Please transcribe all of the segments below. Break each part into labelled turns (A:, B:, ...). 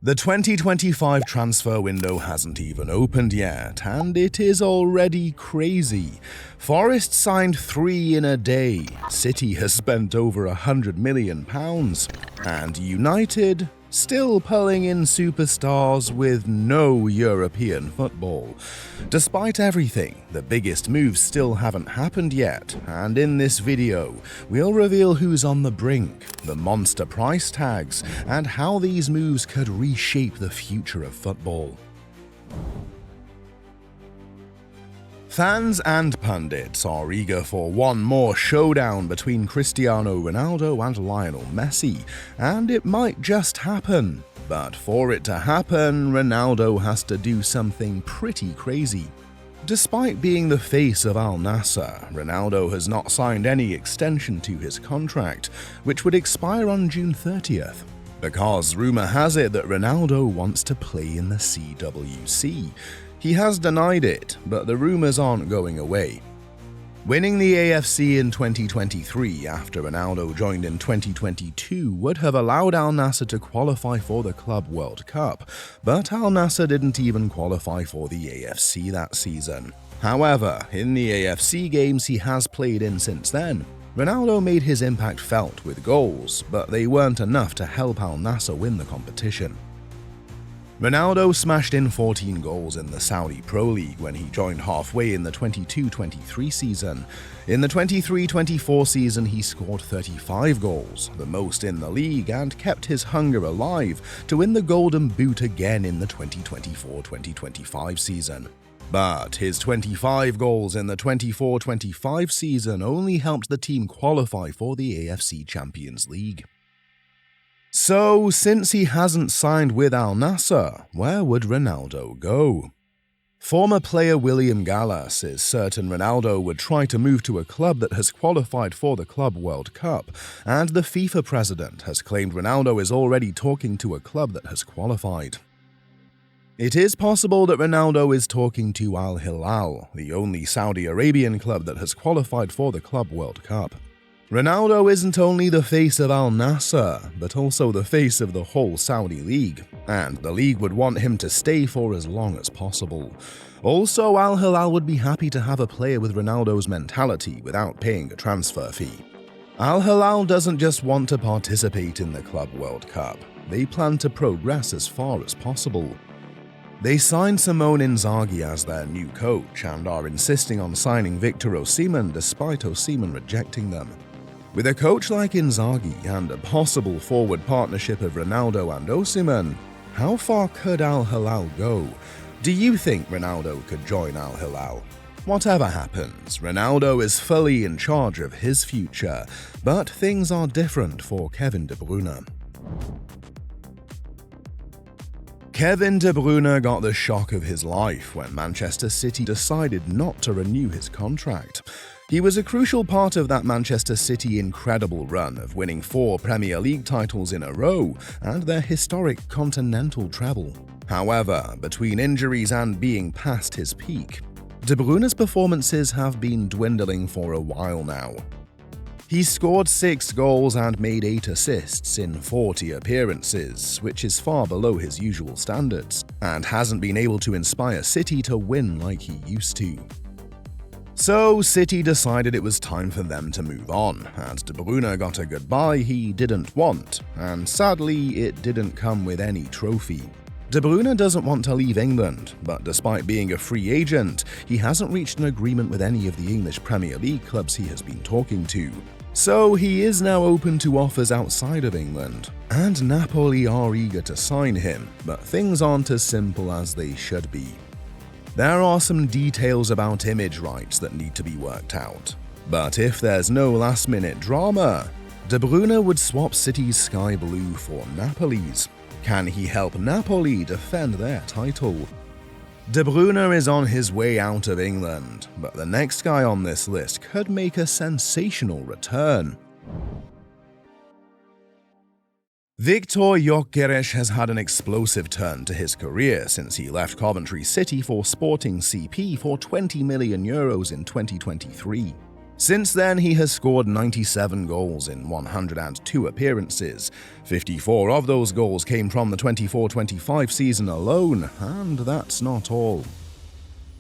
A: The 2025 transfer window hasn't even opened yet, and it is already crazy. Forest signed 3 in a day, City has spent over £100 million, and United still pulling in superstars with no European football. Despite everything, the biggest moves still haven't happened yet, and in this video, we'll reveal who's on the brink, the monster price tags, and how these moves could reshape the future of football. Fans and pundits are eager for one more showdown between Cristiano Ronaldo and Lionel Messi, and it might just happen. But for it to happen, Ronaldo has to do something pretty crazy. Despite being the face of Al Nassr, Ronaldo has not signed any extension to his contract, which would expire on June 30th. Because rumor has it that Ronaldo wants to play in the CWC. He has denied it, but the rumors aren't going away. Winning the AFC in 2023 after Ronaldo joined in 2022 would have allowed Al Nassr to qualify for the Club World Cup, but Al Nassr didn't even qualify for the AFC that season. However, in the AFC games he has played in since then, Ronaldo made his impact felt with goals, but they weren't enough to help Al Nassr win the competition. Ronaldo smashed in 14 goals in the Saudi Pro League when he joined halfway in the 22-23 season. In the 23-24 season, he scored 35 goals, the most in the league, and kept his hunger alive to win the Golden Boot again in the 2024-2025 season. But his 25 goals in the 24-25 season only helped the team qualify for the AFC Champions League. So, since he hasn't signed with Al Nassr, where would Ronaldo go? Former player William Gallas is certain Ronaldo would try to move to a club that has qualified for the Club World Cup, and the FIFA president has claimed Ronaldo is already talking to a club that has qualified. It is possible that Ronaldo is talking to Al Hilal, the only Saudi Arabian club that has qualified for the Club World Cup. Ronaldo isn't only the face of Al Nassr, but also the face of the whole Saudi League, and the league would want him to stay for as long as possible. Also, Al Hilal would be happy to have a player with Ronaldo's mentality without paying a transfer fee. Al Hilal doesn't just want to participate in the Club World Cup, they plan to progress as far as possible. They signed Simone Inzaghi as their new coach and are insisting on signing Victor Osimhen despite Osimhen rejecting them. With a coach like Inzaghi and a possible forward partnership of Ronaldo and Osimhen, how far could Al Hilal go? Do you think Ronaldo could join Al Hilal? Whatever happens, Ronaldo is fully in charge of his future, but things are different for Kevin De Bruyne. Kevin De Bruyne got the shock of his life when Manchester City decided not to renew his contract. He was a crucial part of that Manchester City incredible run of winning 4 Premier League titles in a row and their historic continental treble. However, between injuries and being past his peak, De Bruyne's performances have been dwindling for a while now. He scored 6 goals and made 8 assists in 40 appearances, which is far below his usual standards, and hasn't been able to inspire City to win like he used to. So City decided it was time for them to move on, and De Bruyne got a goodbye he didn't want, and sadly it didn't come with any trophy. De Bruyne doesn't want to leave England, but despite being a free agent, he hasn't reached an agreement with any of the English Premier League clubs he has been talking to. So he is now open to offers outside of England, and Napoli are eager to sign him, but things aren't as simple as they should be. There are some details about image rights that need to be worked out. But if there's no last-minute drama, De Bruyne would swap City's sky blue for Napoli's. Can he help Napoli defend their title? De Bruyne is on his way out of England, but the next guy on this list could make a sensational return. Victor Gyökeres has had an explosive turn to his career since he left Coventry City for Sporting CP for €20 million in 2023. Since then, he has scored 97 goals in 102 appearances. 54 of those goals came from the 24-25 season alone, and that's not all.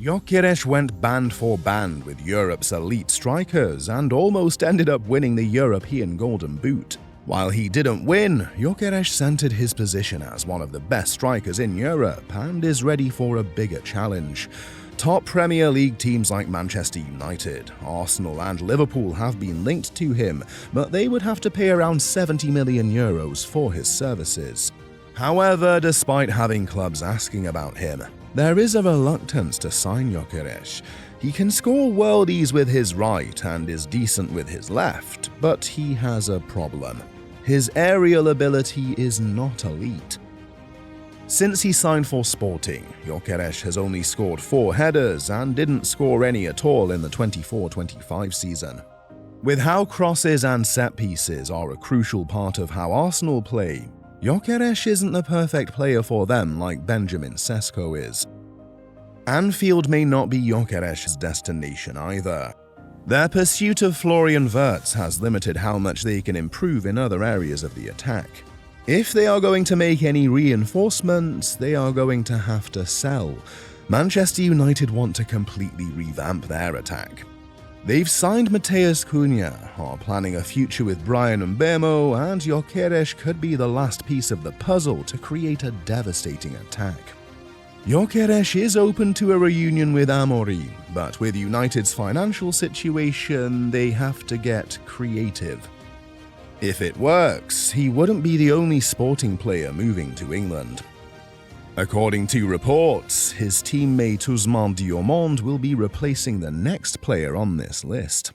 A: Gyökeres went band for band with Europe's elite strikers and almost ended up winning the European Golden Boot. While he didn't win, Gyökeres cemented his position as one of the best strikers in Europe and is ready for a bigger challenge. Top Premier League teams like Manchester United, Arsenal and Liverpool have been linked to him, but they would have to pay around €70 million for his services. However, despite having clubs asking about him, there is a reluctance to sign Gyökeres. He can score worldies with his right and is decent with his left, but he has a problem. His aerial ability is not elite. Since he signed for Sporting, Gyökeres has only scored 4 headers and didn't score any at all in the 24-25 season. With how crosses and set pieces are a crucial part of how Arsenal play, Gyökeres isn't the perfect player for them like Benjamin Sesko is. Anfield may not be Gyökeres' destination either. Their pursuit of Florian Wirtz has limited how much they can improve in other areas of the attack. If they are going to make any reinforcements, they are going to have to sell. Manchester United want to completely revamp their attack. They've signed Matheus Cunha, are planning a future with Bryan Mbeumo, and Gyökeres could be the last piece of the puzzle to create a devastating attack. Gyökeres is open to a reunion with Amorim, but with United's financial situation, they have to get creative. If it works, he wouldn't be the only Sporting player moving to England. According to reports, his teammate Ousmane Diomande will be replacing the next player on this list.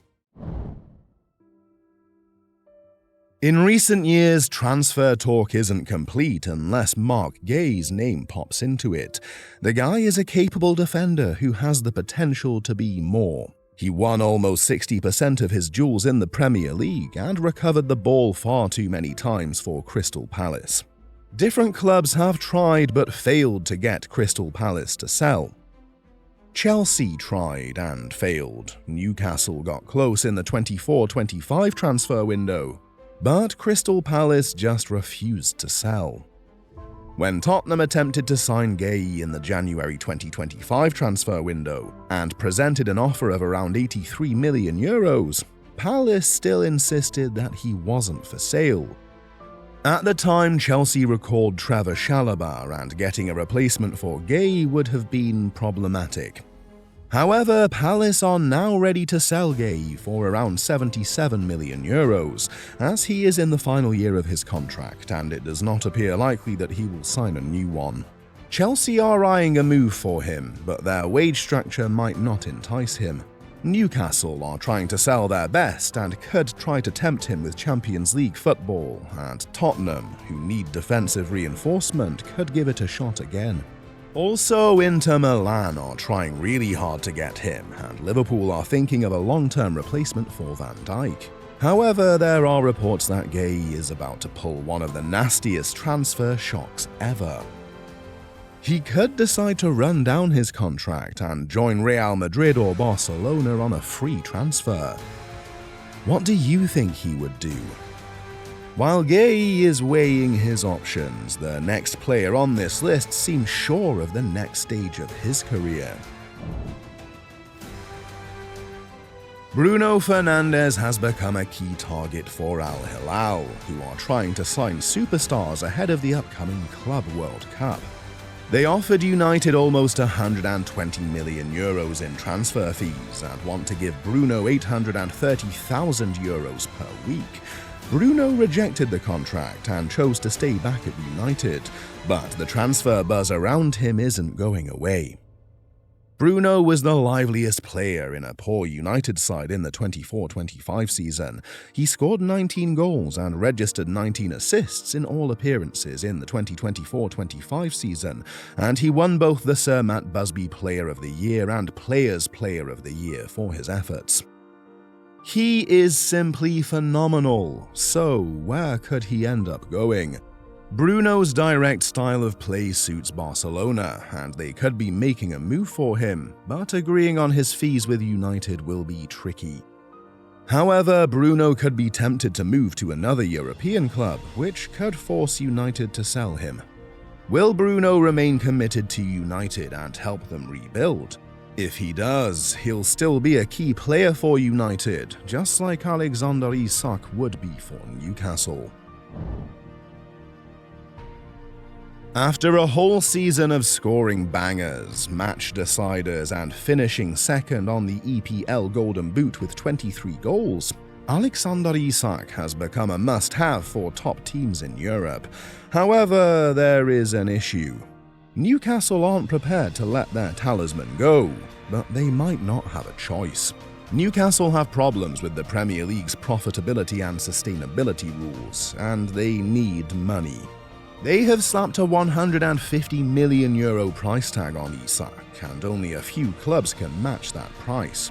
A: In recent years, transfer talk isn't complete unless Marc Guéhi's name pops into it. The guy is a capable defender who has the potential to be more. He won almost 60% of his duels in the Premier League and recovered the ball far too many times for Crystal Palace. Different clubs have tried but failed to get Crystal Palace to sell. Chelsea tried and failed. Newcastle got close in the 24-25 transfer window, but Crystal Palace just refused to sell. When Tottenham attempted to sign Guéhi in the January 2025 transfer window and presented an offer of around €83 million, Palace still insisted that he wasn't for sale. At the time, Chelsea recalled Trevor Chalobah, and getting a replacement for Guéhi would have been problematic. However, Palace are now ready to sell Guéhi for around €77 million, as he is in the final year of his contract and it does not appear likely that he will sign a new one. Chelsea are eyeing a move for him, but their wage structure might not entice him. Newcastle are trying to sell their best and could try to tempt him with Champions League football, and Tottenham, who need defensive reinforcement, could give it a shot again. Also, Inter Milan are trying really hard to get him, and Liverpool are thinking of a long-term replacement for Van Dijk. However, there are reports that Guéhi is about to pull one of the nastiest transfer shocks ever. He could decide to run down his contract and join Real Madrid or Barcelona on a free transfer. What do you think he would do? While Guéhi is weighing his options, the next player on this list seems sure of the next stage of his career. Bruno Fernandes has become a key target for Al Hilal, who are trying to sign superstars ahead of the upcoming Club World Cup. They offered United almost €120 million in transfer fees and want to give Bruno €830,000 per week. Bruno rejected the contract and chose to stay back at United, but the transfer buzz around him isn't going away. Bruno was the liveliest player in a poor United side in the 24-25 season. He scored 19 goals and registered 19 assists in all appearances in the 2024-25 season, and he won both the Sir Matt Busby Player of the Year and Players Player of the Year for his efforts. He is simply phenomenal, so where could he end up going? Bruno's direct style of play suits Barcelona, and they could be making a move for him, but agreeing on his fees with United will be tricky. However, Bruno could be tempted to move to another European club, which could force United to sell him. Will Bruno remain committed to United and help them rebuild? If he does, he'll still be a key player for United, just like Alexander Isak would be for Newcastle. After a whole season of scoring bangers, match deciders, and finishing second on the EPL Golden Boot with 23 goals, Alexander Isak has become a must-have for top teams in Europe. However, there is an issue. Newcastle aren't prepared to let their talisman go, but they might not have a choice. Newcastle have problems with the Premier League's profitability and sustainability rules, and they need money. They have slapped a €150 million price tag on Isak, and only a few clubs can match that price.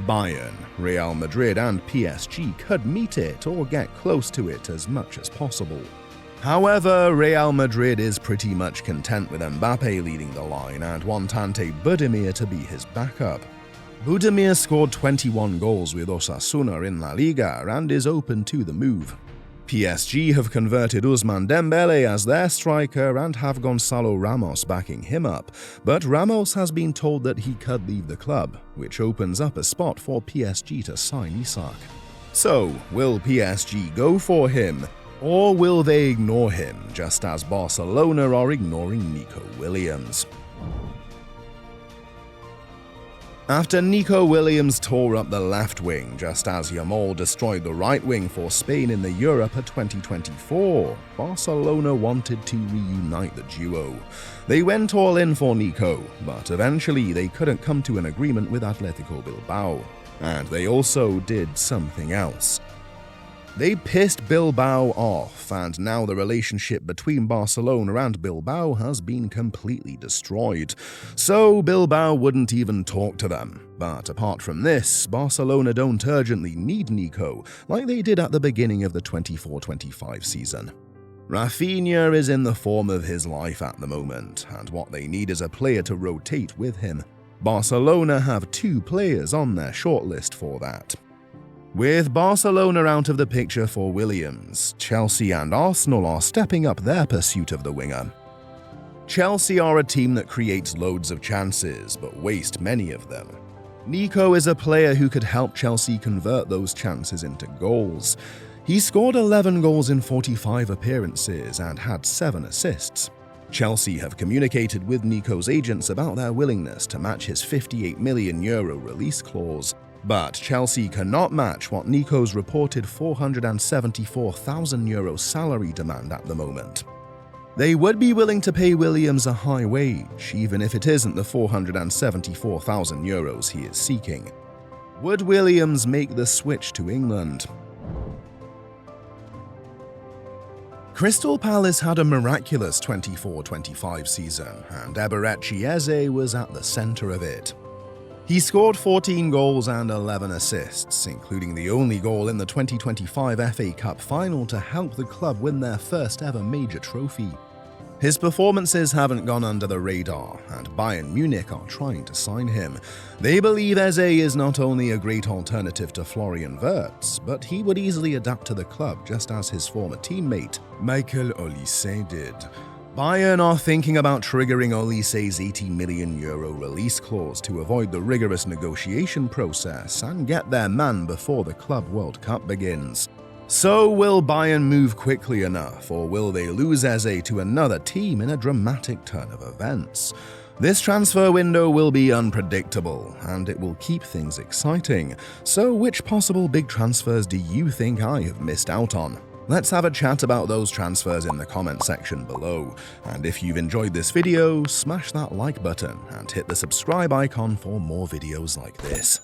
A: Bayern, Real Madrid, and PSG could meet it or get close to it as much as possible. However, Real Madrid is pretty much content with Mbappe leading the line and want Ante Budimir to be his backup. Budimir scored 21 goals with Osasuna in La Liga and is open to the move. PSG have converted Ousmane Dembele as their striker and have Gonzalo Ramos backing him up, but Ramos has been told that he could leave the club, which opens up a spot for PSG to sign Isak. So, will PSG go for him? Or will they ignore him, just as Barcelona are ignoring Nico Williams? After Nico Williams tore up the left wing just as Yamal destroyed the right wing for Spain in the Europa 2024, Barcelona wanted to reunite the duo. They went all in for Nico, but eventually they couldn't come to an agreement with Atletico Bilbao. And they also did something else. They pissed Bilbao off, and now the relationship between Barcelona and Bilbao has been completely destroyed. So Bilbao wouldn't even talk to them. But apart from this, Barcelona don't urgently need Nico like they did at the beginning of the 24-25 season. Rafinha is in the form of his life at the moment, and what they need is a player to rotate with him. Barcelona have 2 players on their shortlist for that. With Barcelona out of the picture for Williams, Chelsea and Arsenal are stepping up their pursuit of the winger. Chelsea are a team that creates loads of chances, but waste many of them. Nico is a player who could help Chelsea convert those chances into goals. He scored 11 goals in 45 appearances and had 7 assists. Chelsea have communicated with Nico's agents about their willingness to match his €58 million release clause. But Chelsea cannot match what Nico's reported €474,000 salary demand at the moment. They would be willing to pay Williams a high wage, even if it isn't the €474,000 he is seeking. Would Williams make the switch to England? Crystal Palace had a miraculous 24-25 season, and Eberechi Eze was at the center of it. He scored 14 goals and 11 assists, including the only goal in the 2025 FA Cup final to help the club win their first ever major trophy. His performances haven't gone under the radar, and Bayern Munich are trying to sign him. They believe Eze is not only a great alternative to Florian Wirtz, but he would easily adapt to the club just as his former teammate, Michael Olise, did. Bayern are thinking about triggering Olise's €80 million release clause to avoid the rigorous negotiation process and get their man before the Club World Cup begins. So will Bayern move quickly enough, or will they lose Eze to another team in a dramatic turn of events? This transfer window will be unpredictable, and it will keep things exciting. So which possible big transfers do you think I have missed out on? Let's have a chat about those transfers in the comment section below. And if you've enjoyed this video, smash that like button and hit the subscribe icon for more videos like this.